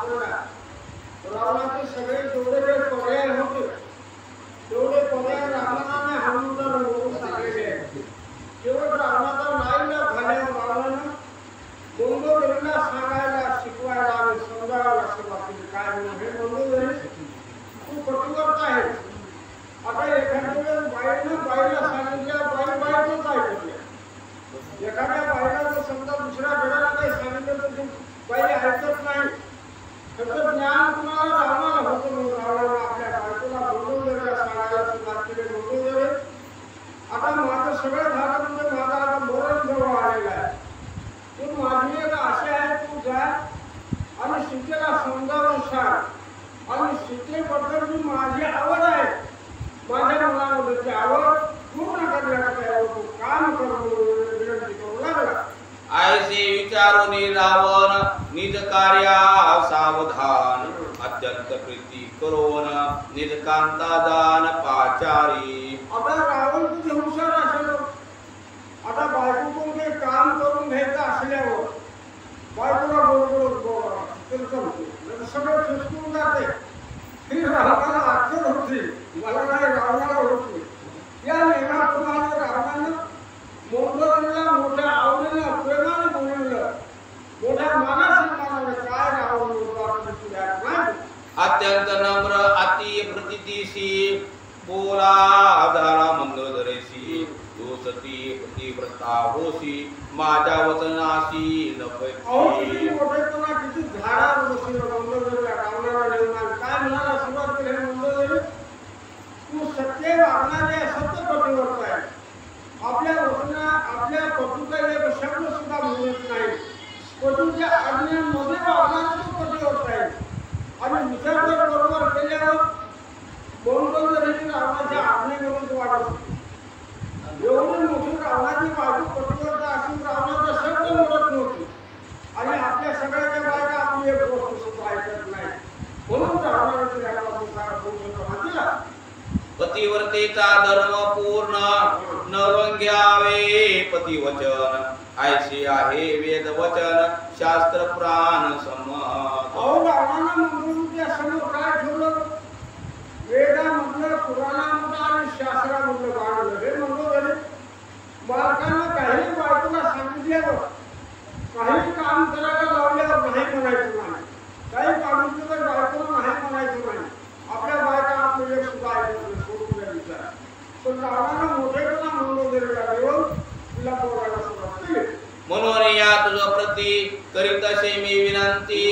सापडला. रावणाचे सगळे जेवढे पर्याय होते तेवढे पर्याय रावणाने हनुमंताला मोडून टाकलेले आहेत. शेवट रावणाचा नाईलाज झाल्यावर रावणानं मंदोदरीला सांगायला शिकवायला आणि समजावायला सुरुवात केली. काय म्हणून हे मंदोदरी तू पतिव्रत आहे. आता एखाद्या वेळेस बाईला सांगितलं बाईच ऐकते. एखाद्या बाईला जर समजा दुसऱ्या बेडाला काही सांगितलं तर ती बाई ऐकत नाही. त्याचं ज्ञान कुणाला रावणाला होतं म्हणून रावणाला आपल्या बायकोला मंदोदरीला सांगायला सुरुवात केली. मंदोदरी आता माझं सगळं झालं म्हणजे माझा आता मरण जवळ आलेला आहे. तू माझी एक आशा आहे, तू जा आणि सीतेला समजावून सांग आणि सीतेबद्दल जी माझी आवड आहे, माझ्या मुलाबद्दलची आवड पूर्ण करण्यासाठी तू काम करून विनंती करू लागला. ऐसे विचारून रावण निज कार्या सावधान अत्यंत प्रीती करून निज कांता दान पाचारी. आता रावण तुझे हुशार असेल. आता बायकोकडून काही काम करून घ्यायचं असल्यावर बायकोला बोलतो सगळं फिसकून जाते. ही रावणाला अक्कल होती, मला नाही रावणाला होती. या नियमाप्रमाणे रावणानं मंदोदरीला मोठ्या आवडीनं प्रेमाने बोलवलं, मोठ्या मानासन्मानाने. काय रावण अत्यंत नम्र अति प्रतितीशी बोला आधारा मंदोदरीशी. तू सती पतिव्रता होशी माझ्या वचनाशी न पैकी. मोठेपणा किती झाडावर बसलो मंदोदरीला रावणाला निर्माण. काय म्हणायला सुरुवात केली मंदोदरी? तू सत्य वागणारे सत्य पतिव्रत आहे. आपल्या वचना आपल्या पतीचा एक शब्द सुद्धा बोलत नाही. पतीच्या आज्ञेमध्ये वागणारा तो पतिव्रत आहे. आणि विचार जर बरोबर केल्यावर मंदोदरीची रावणाच्या आज्ञेवरून वाढत होती. एवढी मोठी रावणाची बाजू पतिव्रत असून रावणाचा शब्द मोडत नव्हती. आणि आपल्या सगळ्याच्या बायका आपली एक गोष्ट सुद्धा ऐकत नाही. म्हणून रावणाने त्याला दिला. पतिव्रतेचा धर्म पूर्ण न वंग्यावे पतिवचन. ऐसे आहे वेद वचन शास्त्र पुराण सम्मत. रावणानं मंदोदरीच्या समोर काय ठेवलं? वेदामधलं, पुराणामधलं आणि शास्त्रामधलं बांधलं. हे मंदोदरी बालकांना काही बायकोला सांगितल्यावर, काही काम करायला लावल्यावर नाही म्हणायचं नाही. काही कामाचं तर बायकोला नाही म्हणायचं नाही. आपल्या बायका आपलं एक सुद्धा ऐकत नाही, सोडून द्यायचं. पण रावणानं मोठेपणा मंदोदरीला देऊन तिला बोलायला सुरुवात केली. म्हणून या तुझ प्रती करीत असे मी विनंती.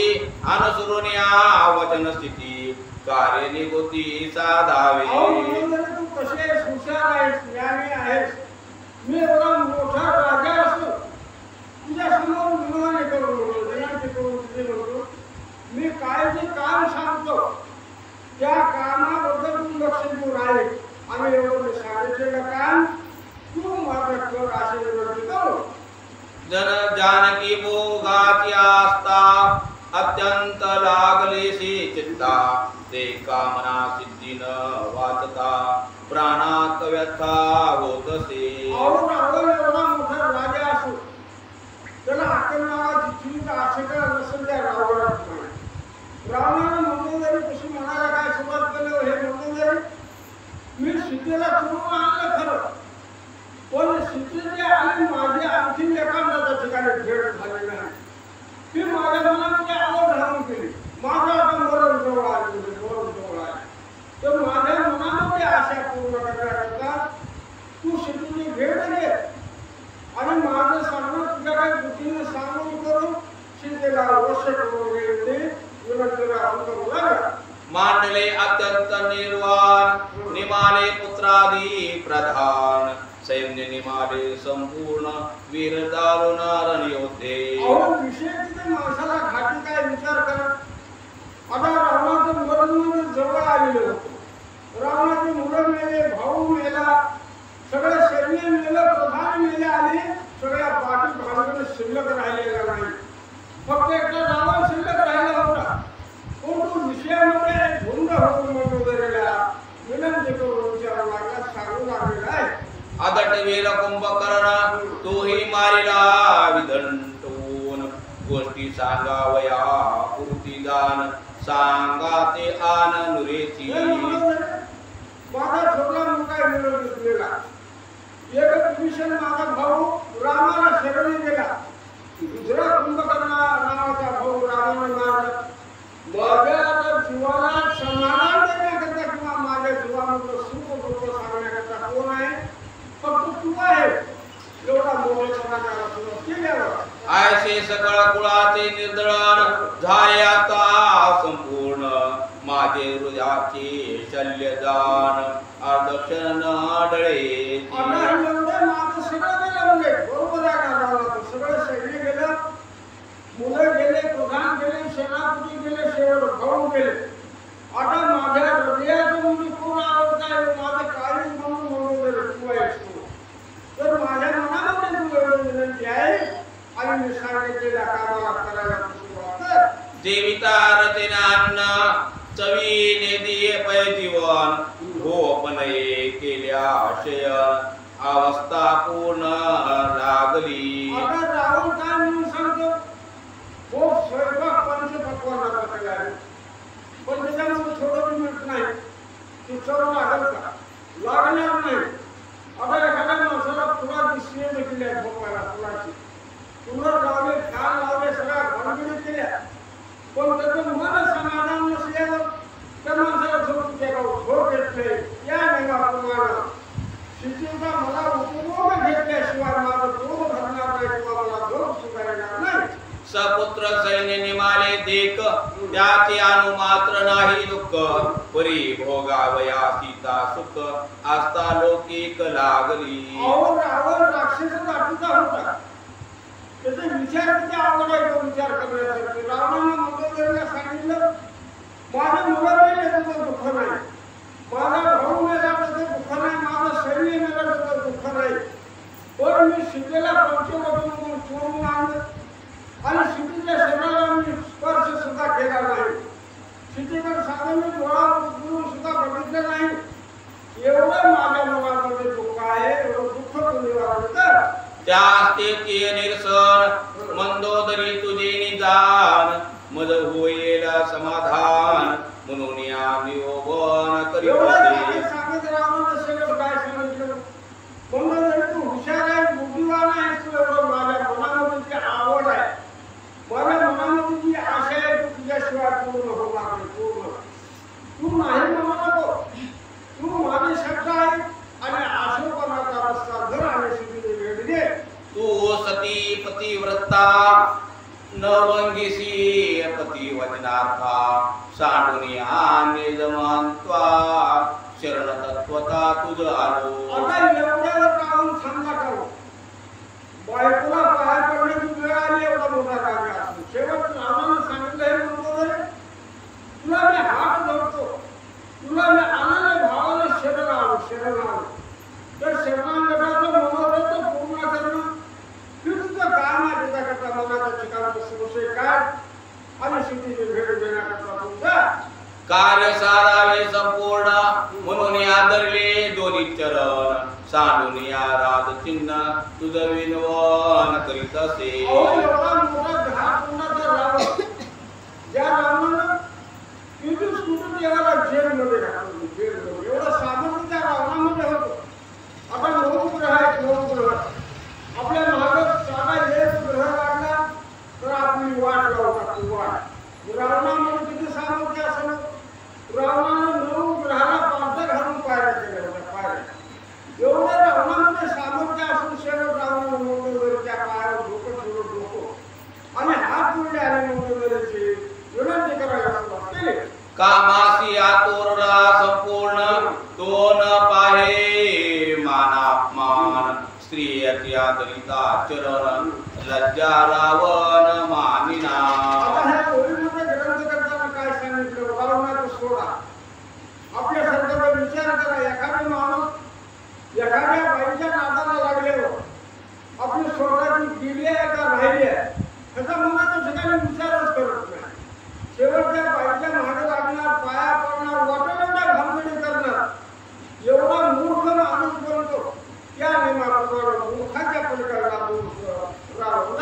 अनुसरून या वचन स्थिती कार्य निगोती साधावे. तू कसे हुशार आहेस, ज्ञानी आहेस. मी एवढा मोठा राजा असतो तुझ्या समोर विनवणी करून विनंती करून तुझे म्हणतो, मी काय जे काम सांगतो त्या कामाबद्दल तू लक्ष देऊन आहे. आणि एवढं मी सांगितलेलं काम तू माझं कर असे विनंती करू. जन जानकी भोगाची आस्था अत्यंत लागलेशी चित्ता. ते कामना सिद्धी न वाचता प्राणात व्यथा होतसे. रावण एवढा मोठा राजा असो त्याला आक्रमणाची चीज आशंका नसेल त्या रावणात नाही. रावणानं मंदोदरी कशी म्हणायला काय सुरुवात केलं? हे मंदोदरी, मी सीतेला चोरून आणलं खरं, पण सीतेचे आणि माझे आणखी एखाद्या ठिकाणी भेट झाली नाही. ती माझ्या मनामध्ये आवड राहून केली. माझं आता मरण जवळ आले. तर माझ्या मनामध्ये आशा पूर्ण करण्याकरता तू सीतेची भेट घे आणि माझं सांगणं तुझ्या काही बुद्धीने सांगून करून सीतेला अवश्य करून घेते विनंतीला अंतर लागला. मांडले अत्यंत निर्वाण निमाले पुत्रादी प्रधान. सैन्य निमाले संपूर्ण वीर दारुण रणयोद्धे. विषय तिथे माणसाला घाटी काय विचार करा. आता रावणाचं मरण जवळ आलेलं होतं. रावणाची मुलं मेले, भाऊ मेला, सगळं सैन्य मेलं, प्रधान मेले आले. सगळ्या पाठी भांडण शिल्लक राहिलेला नाही. फक्त एकदा रावण शिल्लक राहिला होता. पण तो विषयामध्ये धुंद होऊन मंदोदरीला विनंती करून विचारा लागला, सांगू लागलेला आहे. अदट वीर कुंभकर्ण तोही मारिला विदंटून. गोष्ट मूर्ती जाण सांगा ते आन नुरेची माझा छोटा मुलगा विरोध घेतलेला एक मिशन माझा भाऊ रामाला शरणी गेला दुसरा कुंभकर्ण नावाचा भाऊ रामाने मारला माझ्या जीवाला समाधान देण्याकरता किंवा माझ्या जीवामध्ये सुख दुःख सांगण्याकरता कोण आहे फक्त तू आहे एवढा मोठेपणा तुला केल्यावर आयसे सकळ कुळाचे निर्दळण झाले आता संपूर्ण माझे हृदयाचे शल्यदान अर्धक्षण डळे माझं सगळं गेलं म्हणजे बरोबर आहे सगळं सैन्य गेलं मुलं गेले प्रधान गेले सेनापती गेले शेवट भाऊ गेले आता माझ्या हृदयाचं म्हणजे कोण आवडताय माझं कार्य म्हणून म्हणून तू आहेस तू तर माझ्या मनामध्ये तू एवढं विनंती आहे आणि मी सांगितलेल्या कामाला करायला सुरुवात कर देविता रचनान्न चवीने दिये पै जीवन भोपनये केल्या आशय अवस्था पूर्ण लागली आता राहुल काय म्हणून सांगतो खूप स्वयंपाक पंचपक्वानाचा केला आहे पण त्याच्यामध्ये थोडं मिळत नाही ती चव लागल का लागणार नाही आता एखाद्या माणसाला तुला दिसणे देखील आहे भोपायला फुलाची तुला लावले फॅन लावले सगळ्या भानगडीत केल्या पण त्याचं मन समाधान नसल्यावर त्या माणसाला झोप येत नाही या नियमाप्रमाणे शिक्षेचा मला उपभोग घेतल्याशिवाय माझं दोन भरणार नाही किंवा मला झोप सुधारणार नाही सपुत्र सैन्य निमाले देख त्याचे अनु मात्र नाही दुःख परी भोगावया सीता सुख आस्था लौकिक लागली आवड राक्षस जातीचा होता त्याचा विचार किती आवड आहे तो विचार करण्यासाठी रावणाने मंगोदरीला सांगितलं माझ्या मुलाला त्याचं दुःख नाही माझा भाऊ मेला त्याचं दुःख नाही माझं सैन्य मेला त्याचं दुःख नाही पण मी शिकेला पंचवटीमधून चोरून आणलं आणि शिटीच्या शरीराला मी स्पर्श सुद्धा केला नाही शिटीकडे साधारण डोळा उघडून सुद्धा बघितलं नाही एवढं माझ्या मुलामध्ये दुःख आहे एवढं दुःख तू निवारण कर त्या तेचे निरसन मंदोदरी तुझे निदान मद होईल समाधान म्हणून या नियोबन करीत सांगत रावणानं सगळं काय सांगितलं मंदोदरी तू हुशार आहे बुद्धिवान आहे तू एवढं माझ्या मनामध्ये जी आवड आहे माझ्या मनामध्ये जी आशा आहे तू तुझ्याशिवाय पूर्ण होणार नाही पूर्ण तू नाही म्हणू नको तू माझी श्रद्धा आहे आणि आशोपणाचा रस्ता धर आणि शिटीने भेट घे तू सती पतिव्रता नवंगिसी पती वचनार्था सांडून आणि जमांत्वा शरण तत्वता तुझ आलो आता एवढ्यावर काढून थांबला करू बायकोला पाया पडण्याची वेळ आली एवढा मोठा कार्य असतो शेवट रामानं सांगितलं हे म्हणतो तुला मी हात धरतो तुला मी आनंद भावाला शरण आलो तर शरणागताचं मनोरथ पूर्ण करणं हे तुझं काम आहे त्याच्याकरता मनाच्या ठिकाणचा संशय काढ आणि शेतीची भेट देण्याकरता तुझा कार्य सारावे संपूर्ण म्हणून आदरले दोन्ही चरण सांडून या राज चिन्ह तुझ विनवन करीत असे एवढा मोठा घाट कुणाचा रावण ज्या रावणानं किती सुटून देवाला जेलमध्ये घातलं जेलमध्ये एवढं सामर्थ्य त्या रावणामध्ये होतं आता 9 ग्रह आहेत 9 ग्रह आपल्या महाराज साधा एक ग्रह लागला तर आपली वाट लावतात वाट रावणामध्ये किती सामर्थ्य असं रावणानं 9 ग्रहाला पालथा घालून पायऱ्या केल्या होत्या पायऱ्या एवढं रावणामध्ये सामर्थ्य असून शेवट रावणानं मंगोदरीच्या पायावर डोकं ठेवलं डोकं आणि हात जोडले आणि मंगोदरीची विनंती करायला सुरुवात केली कामासी आतुरला संपूर्ण तो न पाहे मानापमान स्त्री अत्यादरिता चरण लज्जा रावण मानिना आता ह्या ओळीमध्ये ग्रंथ करताना काय सांगितलं रावणाचं सोडा आपल्या सरकारचा विचार करा एखादा माणूस एखाद्या बाईच्या नादाला लागल्यावर आपली स्वतःची गेली आहे का राहिली आहे त्याचा मनाच्या ठिकाणी विचारच करत नाही शेवटच्या बाईच्या मागे लागणार पाया पडणार वाटेवढ्या भानगडी करणार एवढा मूर्ख माणूस बनतो त्या नियमाप्रमाणे मूर्खाच्या पलीकडे लागून रावण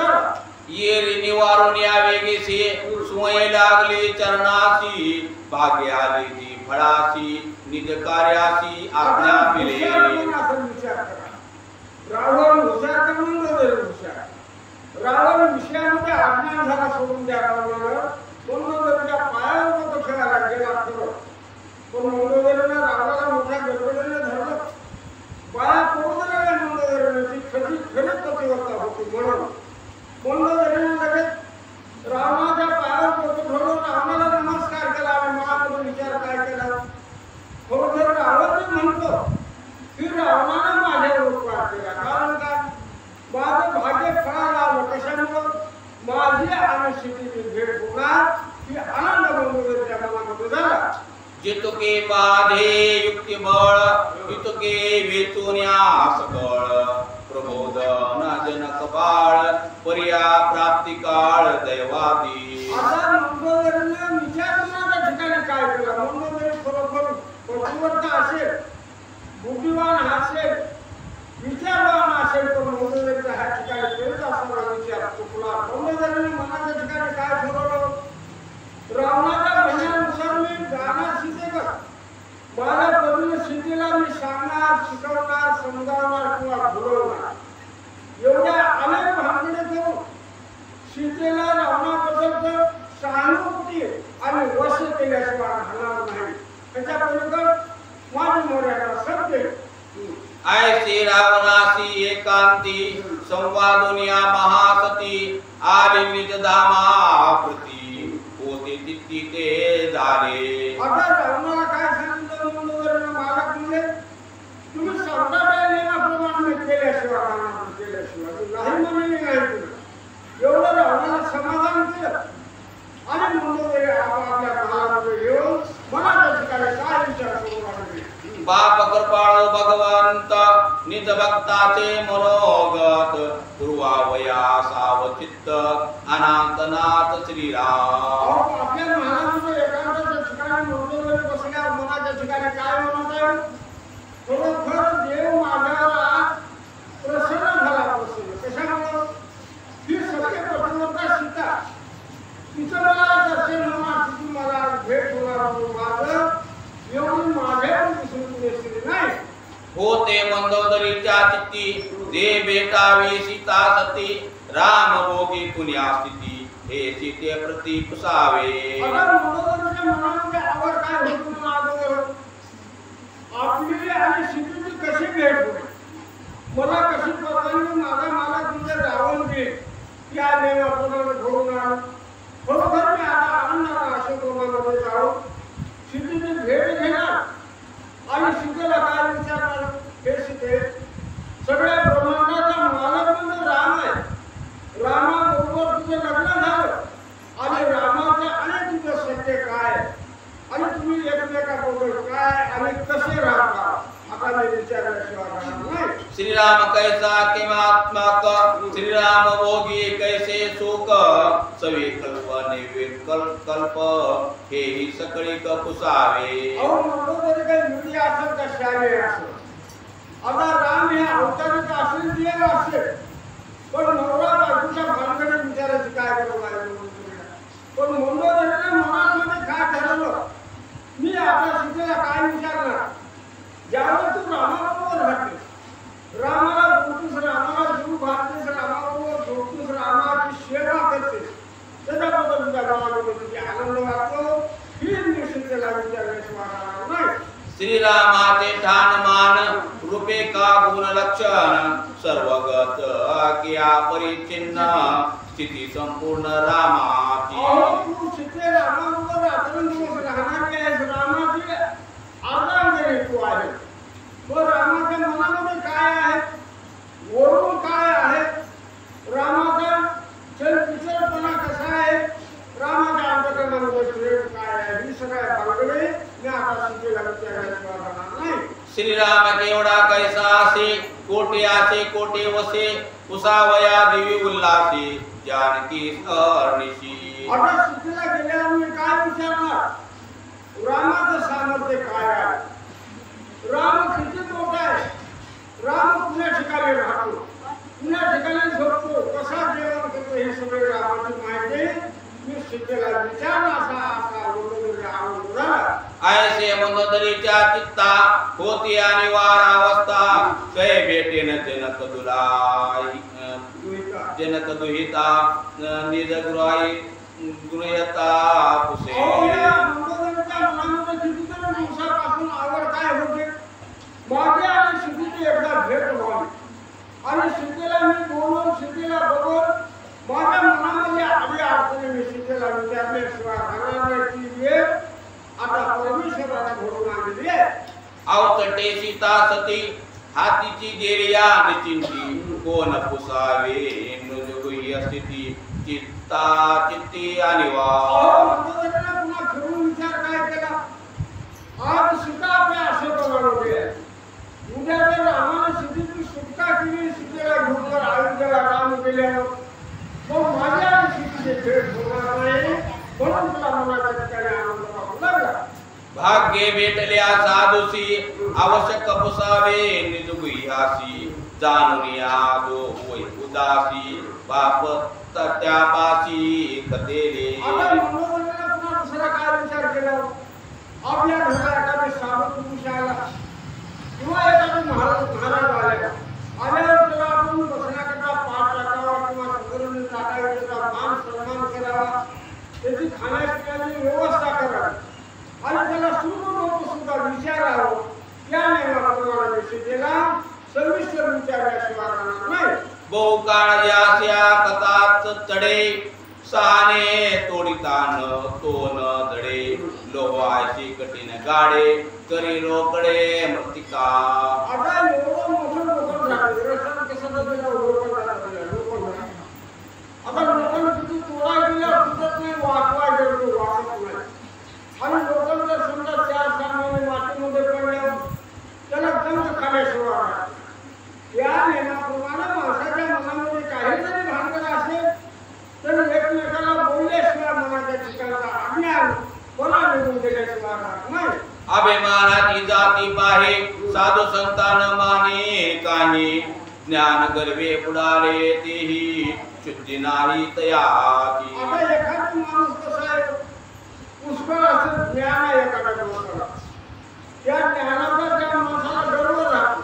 येरी निवारून या वेगेसी शिवय लागली चरणासी भाग्य आली ती फळासी निज कार्यासी आज्ञा मिळे रावण हुशार का मंदोदरी हुशार रावण विषयामध्ये अज्ञान झाला सोडून द्या रावणाला मंदोदरीच्या पायावर तो खेळायला गेला खरं पण मंदोदरीने रावणाला मोठ्या गडबडीने धरलं पाया पडू दिला मंदोदरीने ती खरीच पतिव्रता होती म्हणून मंदोदरीने लगेच रावणाच्या पायावर पोट ठेवून रावणाला नमस्कार केला आणि मनामध्ये विचार काय केला खरोखर रावण म्हणतो की रावणाने माझ्यावर उपकार केला कारण काय माझं भाग्य फळाला आलं कशामुळं माझी आणि शेतीची भेट होणार ही आनंद मंदोदरीच्या मनामध्ये झाला जितुके बाधे युक्ती बळ जितुके वेचुन्यास बळ प्रबोधन जनक बाळ पर्या प्राप्ती काळ दैवादी आता मंदोदरीने विचार कोणाच्या ठिकाणी काय केला मंदोदरी खरोखर पतिव्रता असेल बुद्धिवान असेल विचारवान असेल पण मंदोदरीच्या ह्या ठिकाणी तेच असणारा विचार चुकला मंदोदरीने मनाच्या ठिकाणी काय ठरवलं रावणाच्या म्हणण्यानुसार मी जाणार सीतेकर माझ्या पत्नी सीतेला मी सांगणार शिकवणार समजावणार किंवा घडवणार एवढ्या अनेक भानगडी करून सीतेला रावणाबद्दल सहानुभूती आणि वश केल्याशिवाय राहणार नाही त्याच्या पलीकडे माझी मर्यादा सत्य ऐसे रावणासी एकांती संवादुनिया महासती आले निज धामा प्रती होते तितकी ते झाले आता रावणाला काय सांगितलं मंदोदरीने मालक म्हणजे तुम्ही सरकारच्या नियमाप्रमाणे केल्याशिवाय राहणार केल्याशिवाय नाही म्हणले नाही तुला एवढं रावणाला समाधान केलं आणि मंदोदरी आपापल्या काळामध्ये येऊन मनाच्या ठिकाणी काय विचार करू लागले बाप कृपाळू भगवंत निज भक्ताचे मनोगत ध्रुवावया सावचित्त अनाथनाथ श्रीराम आपल्या महाराजांच्या एकांताच्या ठिकाणी मंदोदरी बसल्यावर मनाच्या ठिकाणी काय म्हणत आहे खरोखर देव माझ्यावर प्रसन्न झाला प्रसन्न कशामुळं ही सगळी पतिव्रता सीता तिचं मला दर्शन होणार तिची मला भेट होणार माझं एवढी माझ्यावर दिसून नाही होते मंदोदरीच्या चित्ती दे भेटावी सीता सती राम भोगी पुण्या स्थिती हे सीते प्रति पुसावे आता मंदोदरीच्या मनामध्ये आवड काय होती माझं आपली आणि सीतेची कशी भेट होईल मला कशी परवानगी माझा मालक म्हणजे रावण देईल त्या नियमाप्रमाणे घडून आलं खरोखर मी आता आनंदाने अशोकवनामध्ये जाऊ सीतेची भेट घेणार आणि सीतेला काय विचारणार हे सीते सगळ्या ब्रह्मांडाचा मालक म्हणजे राम आहे रामाबरोबर तुझं लग्न झालं आणि रामाचे आणि तुझं सत्य काय आणि तुम्ही एकमेकाबरोबर काय आणि कसे राहता आता मी विचारल्याशिवाय राहणार नाही श्रीराम कैसा किमात्मक श्रीराम भोगी कैसे सुख सवे कल्प निर्विकल्प कल्प हे ही सकळी पुसावे अहो मंदोदरी काही मुली असेल का शाळे असेल आता राम हे अवतारिक असेल देव असेल पण नवरा बायकोच्या भानगडीत विचारायची काय गरज आहे मंदोदरीला पण मंदोदरीने मनामध्ये काय ठरवलं मी आता सीतेला काय विचारणार ज्यावेळेस तू रामाबरोबर राहतेस रामाला बोलतोस रामाला जीव घालतेस रामाबरोबर झोपतोस रामाची सेवा करतेस त्याच्याबद्दल तुझ्या गावामध्ये तुझी आनंद वाटतो ही मी सीतेला विचारल्याशिवाय राहणार नाही श्रीरामाचे ठाण मान रूपे का गुण लक्षण सर्वगत किया परिचिन्न स्थिती संपूर्ण रामाची तू सीते रामाबरोबर रात्रंदिवस राहणार आहेस रामाची अर्धांगिनी तू आहे तो रामाच्या मनामध्ये काय आहे वरून काय आहे रामाचा चलपिचलपणा कसा आहे रामाच्या अंतकरणामध्ये प्रेम काय आहे ही सगळ्या भानगडी मी आता सीतेला विचारल्याशिवाय राहणार नाही श्रीराम केवढा कैसा असे कोटे आसे कोटे वसे पुसावया देवी उल्लासे जानकी अनिशी आता सीतेला गेल्यावर मी काय विचारणार रामाचं सामर्थ्य काय आहे राम किती मोठा आहे राम पुण्या ठिकाणी राहतो पुण्या ठिकाणी झोपतो कसा जेवण करतो हे सगळे रामाची माहिती मी सीतेला विचारला असा लोकांना आनंद झाला. ऐसे मंदोदरीच्या चित्ता होती आणि वार अवस्था कै भेटेन जनक दुलाई जनक दुहिता निज गृहता पुसे. मंदोदरीच्या मनामध्ये कितीतरी दिवसापासून आवड काय होते, माझ्या आणि सीतेची एकदा भेट व्हावी आणि सीतेला मी बोलून सीतेला बघून माझ्या मनामध्ये आधी अडचणी मी सीतेला विचारल्याशिवाय राहणार नाही. ती वेळ आता परमेश्वराला घडून आलेली आहे. अवतटे सीता सती हातीची गेरिया निचिंती कोण पुसावे नुजगुह्य स्थिती चित्ता चित्ती आणि पुन्हा फिरून विचार काय केला, आज सीता आपल्या आशेप्रमाणे उद्या जर रामाने सीतेची सुटका केली, सीतेला घेऊन जर अयोध्येला राम गेल्यावर मग माझ्या आणि सीतेची भेट होणार नाही, म्हणून तुला मनाच्या ठिकाणी आनंद वाटू लागला. भाग्ये भेटल्या साधुसी आवश्यक पुसावे निजगुह्यासी जाणूनिया जो होय उदासी बाप त्यापासी कतेले. आता मनोरंजनाला पुन्हा दुसरा काय विचार केला, आपल्या घरात एखादे साधू पुरुष आला किंवा एखादे महाराज आल्यावर त्याला आपण बसण्याकरता पाठ टाकावा किंवा सगळं टाकावे, त्याचा मान सन्मान करावा, त्याची खाण्यापिण्याची व्यवस्था करावी आणि त्याला सुख सुद्धा विचारावं. या नियमाप्रमाणे सीतेला सविस्तर विचारल्याशिवाय राहणार नाही. बहु काळजास्या कथाच चढे साने तोडितान तोन धडे लोहाशी कठीण गाडे करी रोकडे मृतिका. आता एवढं मोठं लोकं झालं, रस्त्यानं कसं त्याला लोकं झालं. आता लोकांना किती तोडा गेल्या सुचत नाही, वाचवा गेलो वाचत नाही. आणि लोकांना समजा 4-6 महिने मातीमध्ये पडल्यावर त्याला दंड खाल्याशिवाय या नियमाप्रमाणे माणसाच्या मनामध्ये काही जरी भानगड असेल तर एकमेकाला बोलल्याशिवाय मनाच्या ठिकाणचा अज्ञान कोणा निघून गेल्याशिवाय राहत नाही. अभिमानाची जाती पाहे साधू संतान माने काही ज्ञान गर्वे बुडाले तेही शुद्धी नाही तयाची. आता एखादा माणूस कसा आहे, पुष्कळ असं ज्ञान आहे एखाद्या माणसाला, त्या ज्ञानाचा त्या माणसाला गर्व राहतो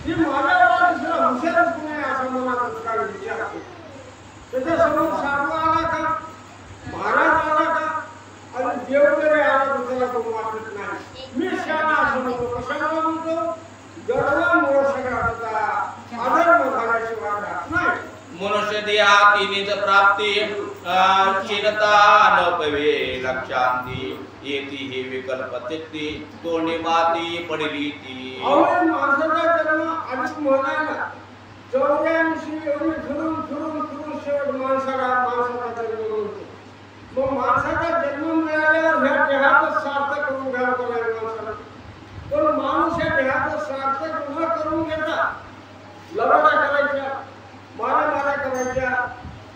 की माझ्यावर दुसरा हुशारच नाही असा मनात काय विचार असतो. त्याच्यासमोर साधू आला का, महाराज आला का आणि देव जरी आला तर त्याला तो वाटत नाही. मी शहाणा असं म्हणतो, कशाला म्हणतो, गर्वामुळे सगळा त्याचा अधर्म झाल्याशिवाय राहत नाही. मनुष्य देहाती निज प्राप्ती क्षीणता न पवे लक्षांती येती ही विकल्प चित्ती तोंडी माती पडली ती. माणसाचा जन्म अधिक म्हणायला 84 एवढी फिरून शेवट माणसाचा जन्म होतो. मग माणसाचा जन्म मिळाल्यावर ह्या देहातच सार्थक करून घ्यावं लागेल माणसाला. पण माणूस या देहातच सार्थक न करून घेता लबाडा करायच्या, मारा करायच्या,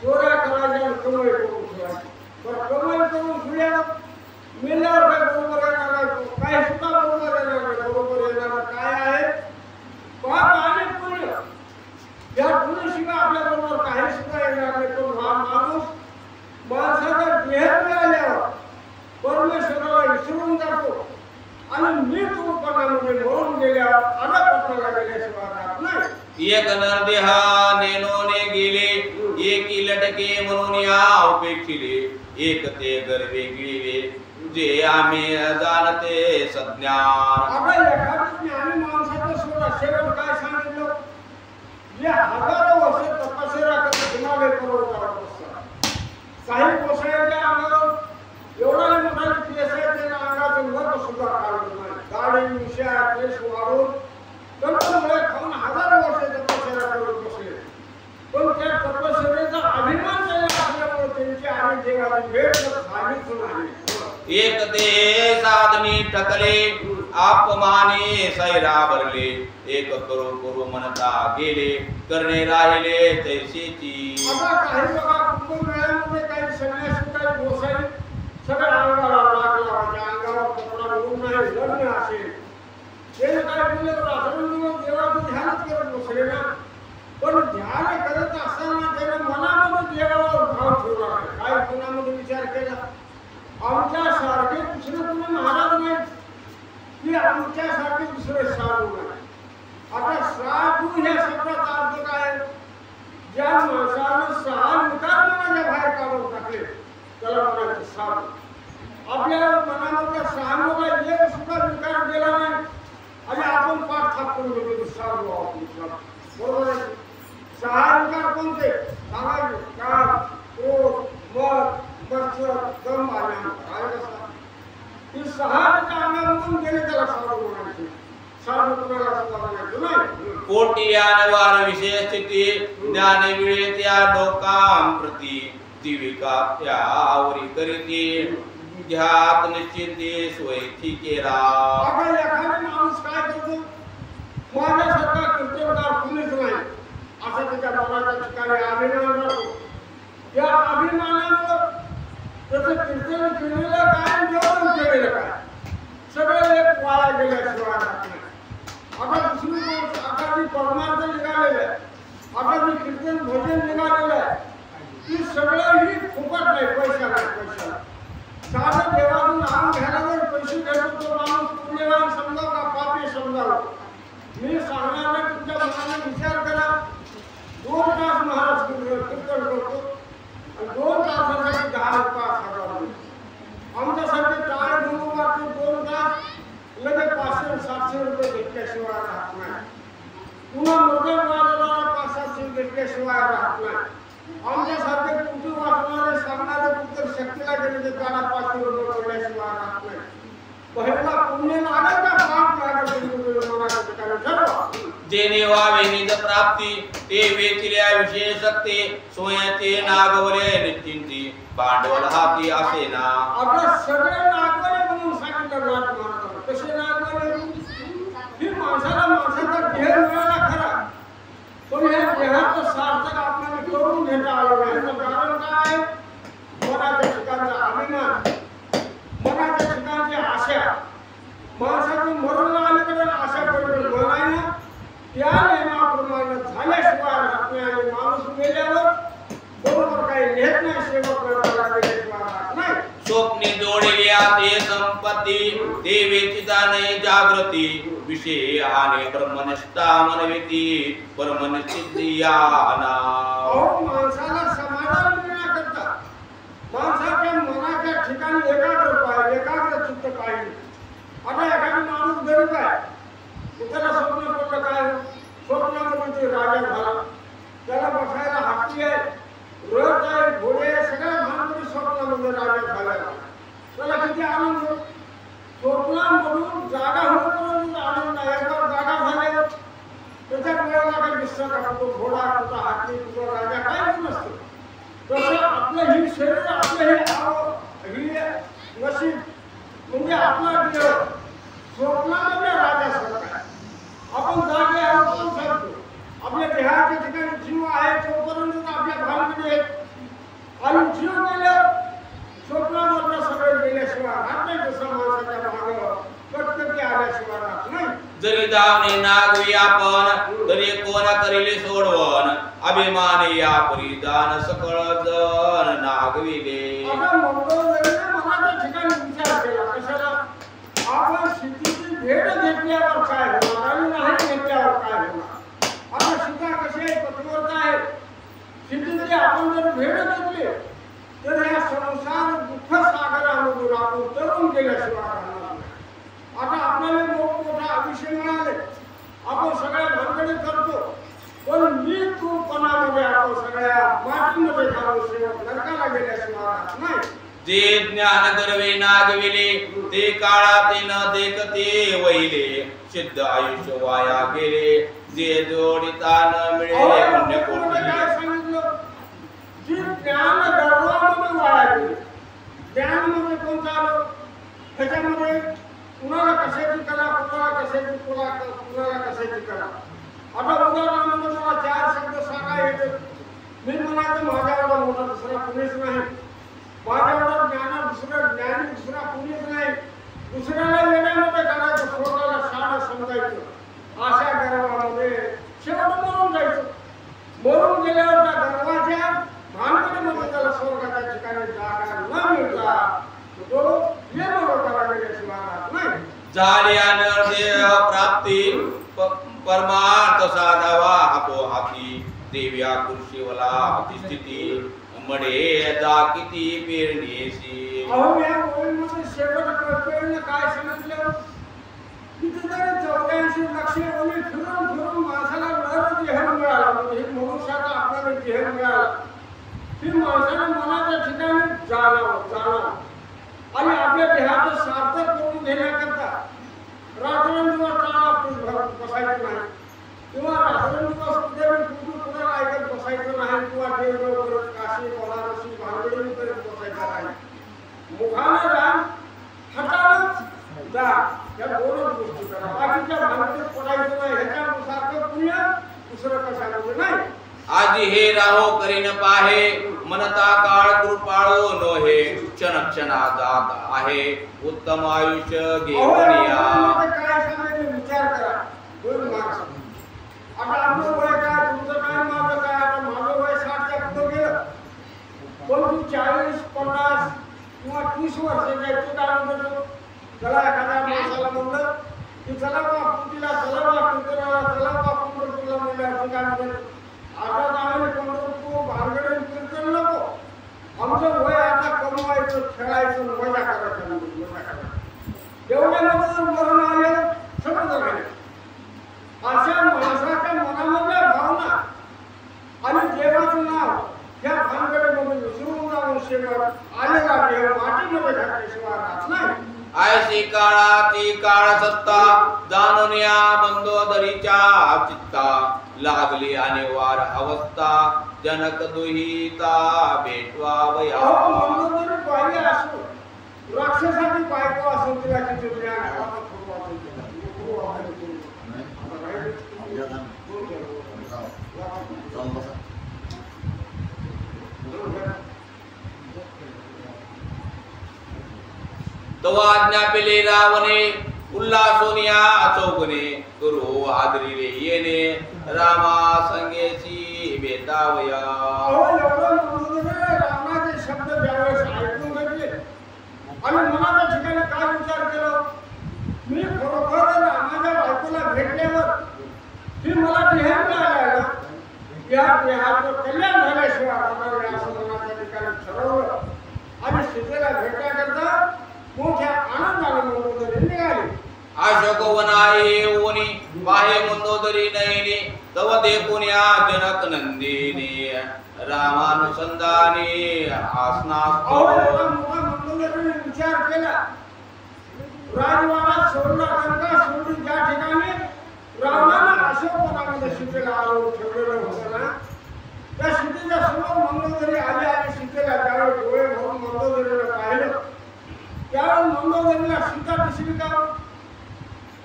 चोऱ्या करायच्या, कमाई करून ठेवायची. बरं कमाई करून ठेवल्या मिळल्यावर काय बरोबर येणार, काय सुद्धा बरोबर येणार नाही. बरोबर येणार काय आहे, पाप आणि पुण्य. या पुण्याशिवाय आपल्या बरोबर काही सुद्धा येणार नाही. पण हा माणूस माणसाचा देह मिळाल्यावर परमेश्वराला विसरून जातो आणि मी तूपणामध्ये मरून गेल्यावर अडपणाला गेल्याशिवाय राहत नाही. एक नरदेहा नेनोने गेले एकी लटके म्हणून या उपेक्षिले एक ते गर्वे गिळले जे आम्ही जाणते सज्ञान. आता एखाद्या ज्ञानी माणसाचं सोडा शेवट काय सांगितलं, जे हजारो वर्ष तपस्या करत हिमालय पर्वतावर बसतात. काही कोसळ्याच्या अंगावर एवढा मोठा केस आहे, त्या अंगातून वर्ग सुद्धा काढत नाही. गाडी मिशा केस वाढून कंटामुळे खाऊन हजारो वर्ष तपस्या करत बसले. पण त्या तपस्येचा अभिमान त्यांना असल्यामुळे त्यांची आणि देवाची भेट झालीच नाही. एक ते साधनी टकले अपमाने सैरा भरले एक करू म्हणता गेले करणे राहिले तैसेची. आता काही बघा कुंभमेळ्यामध्ये काही संन्यासी काही गोसाई सगळ्या अंगाला राग लावायच्या, अंगावर कपडा घालून नाही, लग्न असेल ते काय बोलले, रात्रंदिवस देवाचं ध्यानच करत बसले ना. पण ध्यान करत असताना त्याने मनामध्ये देवावर भाव ठेवला. काय मनामध्ये दुसरे कोणी महाराज नाही की आमच्यासारखे दुसरे साधू नाही. आता साधू ह्या शब्दाचा अर्थ काय? ज्या माणसानं 6 विकार मनाच्या बाहेर काढून टाकले त्याला म्हणायचं साधू. आपल्या मनामधल्या 6 मध्ये एक सुद्धा विकार गेला नाही आणि आपण पाठ थाप करून घेतो साधू आहोत. बरोबर आहे? 6 विकार कोणते? सांगा. काम, क्रोध, मद, मत्सर, दंभ आणि अहंकार. ही 6 अंगामधून गेले त्याला साधू म्हणायचे. साधू कुणाला सुद्धा म्हणायचं नाही. कोटी यानवार विषय स्थिती ज्ञान मिळे त्या लोकां प्रती जीविका त्यावरी करीती ध्यात निश्चिंती स्वैथी केला. आता एखादा माणूस काय करतो? माझ्यासारखा कीर्तनकार कुणीच नाही असं त्याच्या मनाच्या ठिकाणी अभिमान राहतो. या अभिमानामुळे त्याचं कीर्तन केलेलं काय, जेवण केलेलं काय, सगळं एक वाया गेल्याशिवाय राहत नाही. आता दुसरी गोष्ट, आता जी परमार्थ निघालेलं आहे, आता जी कीर्तन भजन निघालेलं आहे, ती सगळं ही फुकट नाही, पैसा नाही. पैसा साधं देवाचं नाम घ्यायला जर पैसे घेतो तो माणूस पुण्यवान समजावं का पापी समजावं? मी सांगणार नाही, तुमच्या मनाने विचार करा. 2 तास महाराज कीर्तन करतो आणि 2 तासासाठी 10,000 आमच्यासाठी टाळ घेऊन वाटते 2 तास लगेच 500-700 रुपये घेतल्याशिवाय राहत नाही. पुन्हा मृदंग वाजवणारा 500-700 घेतल्याशिवाय राहत नाही. आमच्यासारखे कुठे वाचणारे सांगणारे पुत्र शक्तीला गेले ते त्याला 500 रुपये पडल्याशिवाय राहत नाही. पहिला पुण्य लागत का पाप लागत मनाच्या ठिकाणी ठरवा. जेणे व्हावे निज प्राप्ती ते वेचिल्या विशेषते सोयते नागवले निश्चिंती भांडवल हाती असे ना. आता सगळे नागवले म्हणून सांगितलं नाथ महाराजांना. कसे नागवले? ही माणसाला माणसाचा देह मिळाला खरा, पण या देहाचं सार्थक आपल्याला करून घेता आलं नाही. याचं कारण काय? मनाच्या ठिकाणचा अभिमान, मनाच्या ठिकाणची आशा. माणसाचं मरण अलीकडे आशा करून म्हणायला त्या नियमाप्रमाणे झाल्याशिवाय राहत नाही. आणि माणूस मेल्यावर बरोबर काही नेत नाही, सेवा करायला गेल्याशिवाय राहत नाही. स्वप्ने जोडल्या ते संपत्ती ते वेचिता नाही जागृती विषय आणि ब्रह्मनिष्ठा मनविती परमनिश्चिती याना. माणसाला समाधान मिळण्याकरता माणसाच्या मनाच्या ठिकाणी एकाग्र चित्त पाहिजे. आता एखादा माणूस गरीब आहे, त्याला स्वप्न पडलं काय? स्वप्नामध्ये ते राजा झाला, त्याला बसायला हत्ती आहे, रथ आहे, घोडे आहे, सगळ्या भानगडी स्वप्नामध्ये राजा झाला. त्याला किती आनंद? स्वप्नामधून जागा होईपर्यंत आनंद आहे. एकदा जागा झाल्यावर त्याच्या वेळेला काही दिसतं का? तो घोडा, तुझा हत्ती, तुझा राजा काय नसतं. तसं आपलं ही शरीर, आपलं ही नशीब म्हणजे आपला देह स्वप्नामधल्या राजासारखा आहे. आपण जागे आहोत पण सांगतो. आपल्या देहाच्या ठिकाणी जीव आहे तोपर्यंत आपल्या भानगडी आहेत, आणि जीव गेल्यावर स्वप्नामधलं सगळं गेल्याशिवाय राहत नाही. तसं माणसाच्या मागं कटकटी आल्याशिवाय राहत नाही. जरी धावणे नागवी आपण तरी कोण करिले सोडवण अभिमान या परिधान सकळ जन नागविले. आता मंगळवेळेला मनाच्या ठिकाणी विचार केला. कशाला? आपण स्थितीची भेट घेतल्यावर काय होणार आणि नाही घेतल्यावर काय होणार. आता सीता कशी आहे? पतिव्रता आहे. स्थितीची आपण जर भेट घेतली तर या संसार दुःख सागरामधून आपण तरुण गेल्याशिवाय राहणार नाही. आता आपल्याला मोठमोठा अभिषेक मिळाले, आपण सगळ्या भानगडी करतो, पण मी तूपणामध्ये आपण सगळ्या मातीमध्ये घालून सेवक नरकाला गेल्याशिवाय राहत नाही. जे ज्ञान गर्वे नागविले ते काळाते न देखते वैले सिद्ध आयुष्य वाया गेले जे जोडिता न मिळे पुण्यकोटी. काय सांगितलं? जी ज्ञान गर्वामध्ये वाया गेले. ज्ञानामध्ये कोणतं आलं? त्याच्यामध्ये कुणाला कशाची कला, कुणाला कशाची कुणाला कशाची कला. आता उदाहरणामध्ये मला 4 शब्द सांगा येते. मी म्हणायचं माझ्या एवढा मोठा दुसरा कुणीच नाही, माझ्या एवढा ज्ञानी दुसरा कुणीच नाही. दुसऱ्याला वेड्यामध्ये करायचं, स्वतःला शाळा समजायचं, अशा गर्वामध्ये शेवट मरून जायचं. मरून गेल्यावर त्या गर्वाच्या भानगडीमध्ये त्याला स्वर्गाच्या ठिकाणी जागा न मिळता तो ये नको करायल्याशिवाय राहत नाही. झाल्यानं देह प्राप्ती परमार्थ साधावा हातोहाती देव्या कुर्शीवला स्थिती मडे जा किती पेरणीसी. अहो या ओळीमध्ये शेवट कर्तव्याने काय सांगितलं? कितीतरी 84 लक्ष ओळी फिरून फिरून माणसाला नर देह मिळाला, म्हणजे मनुष्याचा आपल्याला देह मिळाला. ती माणसाला मनाच्या ठिकाणी जाणावं आणि आपल्या देहाचं सार्थक करून घेण्याकरता रात्रंदिवस टाळा बसायचं नाही किंवा रात्रंदिवस कुठे ऐकत बसायचं नाही किंवा देवदेव करत काशी बनारसी भांगडी करत बसायचं नाही. मुखानं जा, हातानं जा, या दोनच गोष्टी करा. बाकीच्या भांगडीत पडायचं नाही. ह्याच्यानुसार पुण्य दुसरं कशामध्ये नाही. आजी हे राहो करीन पाहे मनता काळ कृपाळो नोहे क्षण क्षणा जात आहे उत्तम आयुष्य घेऊनिया. काय सांगायचं विचार करा. दोन माणसं आता आपलं वय काय, तुमचं काय, माझं काय. आता माझं वय 60 च्या पुढे गेलं, पण तू 40, 50 किंवा 30 वर्षाचं काय म्हणतो? चला एखाद्या माणसाला म्हणलं की चला बा पुतीला, चला बा कीर्तनाला, चला बा पंढरपूरला म्हणलं काय म्हणतात? आता आम्हाला पंढरपूर भांगडे कीर्तन नको, आमचं वय आता कमवायचं, खेळायचं, मजा करायचं, मजा करायचं. एवढ्यामध्ये मरण आलं सगळं झालं. अशा माणसाच्या मनामधल्या भावना आणि देवाचं नाव ह्या भानगडीमध्ये विसरून जाऊन शेवट आलेला देव मातीमध्ये घातल्याशिवाय राहत नाही. ऐशी काळाची काळ सत्ता जाणून या मंदोदरीच्या चित्ता लागली अनिवार अवस्था जनक दुहिता भेटवावया. मंदोदरी बाई असो, राक्षसाची बायको असो, तिला किती ज्ञान आहे. तवा आज्ञा पेले रावणे उल्हासोनिया चौगणे करू आदरिले येणे रामा संगेची बेतावया. रामाचे शब्द ज्यावेळेस ऐकून घेतले आणि मनाच्या ठिकाणी काय विचार केला? मी खरोखर रामाच्या बायकोला भेटल्यावर ती मला देह मिळाला, या देहाचं कल्याण झाल्याशिवाय रामाला असं मनाच्या ठिकाणी ठरवलं आणि सीतेला भेटण्याकरता मोठ्या आनंदाने मंदोदरी निघाली. अशोक वनाये ओनी बाहे मंदोदरी नयनी तव देखुन्या जनक नंदिनी रामानुसंधानी आसनास. मंदोदरीने विचार केला, राजवाडा सोडला, लंका सोडली, ज्या ठिकाणी रामानं अशोक वनामध्ये सीतेला आणून ठेवलेलं होतं ना, त्या सीतेच्या समोर मंदोदरी आली आणि सीतेला त्यावेळेस डोळे भरून मंदोदरीने पाहिलं. त्यावेळेस मंदोदरीला सीता दिसली का?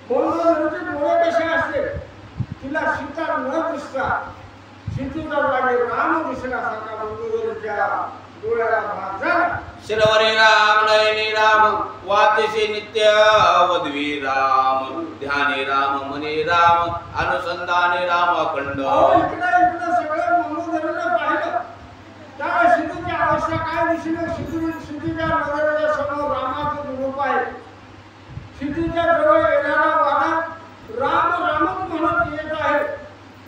मंदोदरीचे डोळे कसे असते? तिला सीता न दिसता सीतेचा जागी राम दिसण्यासारखा मंदोदरीच्या डोळ्याला भाग झाला. शिरवरी राम नयनी राम वाचेशी नित्य वदवी राम ध्यानी राम मनी राम अनुसंधानी राम अखंड. इकडे सगळं मंदोदरीने पाहिलं. त्यावेळेस सीतेची अवस्था काय दिसली? सीतेच्या नजरेच्या समोर रामाचं रूप आहे. सीतेच्या जवळ येणारा वानर राम रामच म्हणत येत आहे.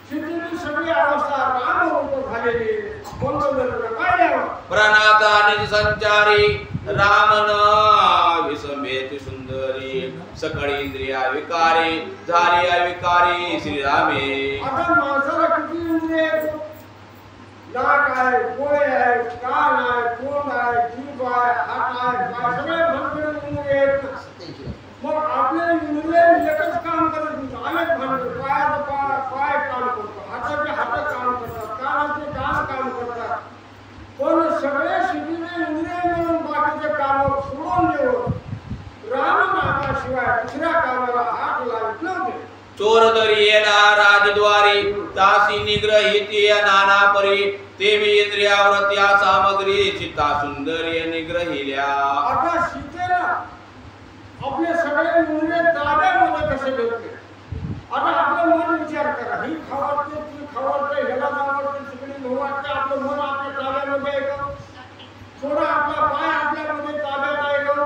सीतेची सगळी अवस्था राम रूप झालेली मंदोदरीने पाहिल्यावर प्रणाता निज संचारी रामन विसंभेती सुंदरी सकळ इंद्रिया विकारी झाली अविकारी श्रीरामे. आता माणसाला किती इंद्रिय आहेत? नाक आहे, डोळे आहेत, कान आहे, तोंड आहे, जीभ आहे, हात आहे, पाय, सगळे भरपूर इंद्रिय आहेत. मग आपले इंद्रिय एकच काम करत नाही, अनेक भांडे. पायाचं पाय काम करतो, हाताचे हात काम करतात, कानाचे कान काम करतात. पण सगळे शिकलेले इंद्रिय मिळून बाकीचे काम सोडून देऊन रामनामाशिवाय दुसऱ्या कामाला हात लावत नव्हते. चोर दरी येना राजद्वारी तासी निग्रहिती नाना परी तेवी इंद्रियावर त्या सामग्री सीता सुंदरी निग्रहिल्या. आता सीतेला आपले सगळे इंद्रिय ताब्यामध्ये कसे घेतले? आता आपलं मन विचार करा, ही खावडते, ती खावडते, ह्याला आवडते, तिकडे वाटते. आपलं मन आपल्या ताब्यामध्ये आहे का? थोडा आपला पाय आपल्यामध्ये ताब्यात आहे का?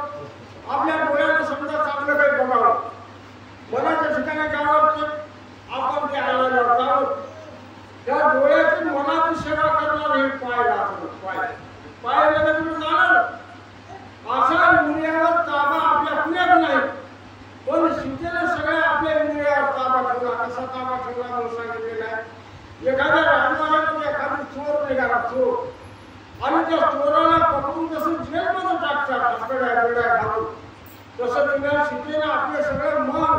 तसं तिने सीतेने आपले सगळे मन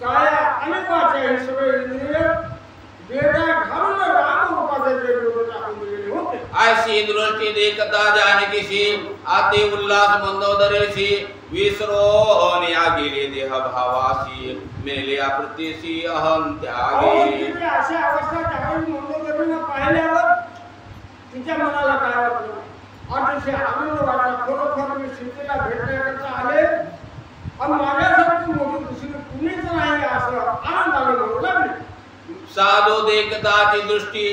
काया आणि वाचा हे सगळे इंद्रिय वेदा घालून राम रूपाचे वेगवेगळे टाकून दिलेले होते. ऐसी दृष्टी देखता जानकीशी आते उल्लास मंदोदरेशी विसरो निया गेले देह भावासी मेल्या प्रतीसी अहं त्यागे. अशा अवस्था त्यावेळी मंदोदरीने पाहिल्यावर तिच्या मनाला काय वाटलं, अतिशय आनंद वाटला. खरोखर मी सीतेला भेटण्याकरता आले आणि माझ्यासारखी मोठी दुसरी कुणीच नाही असं आनंदाने म्हणू लागले. साधो देखताची दृष्टी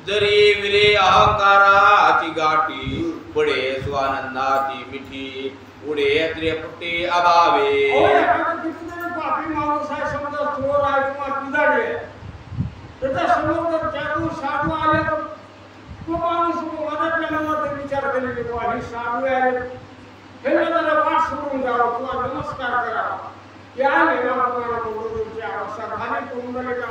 जरी विरे अहंकाराची गाठी पुढे स्वानंदाची मिठी पुढे त्रिपुटी अभावे. कितीतरी पापी माणूस आहे, समजा चोर आहे किंवा पिदाडी आहे, त्याच्या समोर जर जादू साधू आले तर तो माणूस मनातल्या मनात विचार करेल की बुवा ही साधू आहे, हे जरा वाट सोडून जावं किंवा नमस्कार करावा. या नेमाप्रमाणे मंगळूरची अवस्था खाली कुंडलिका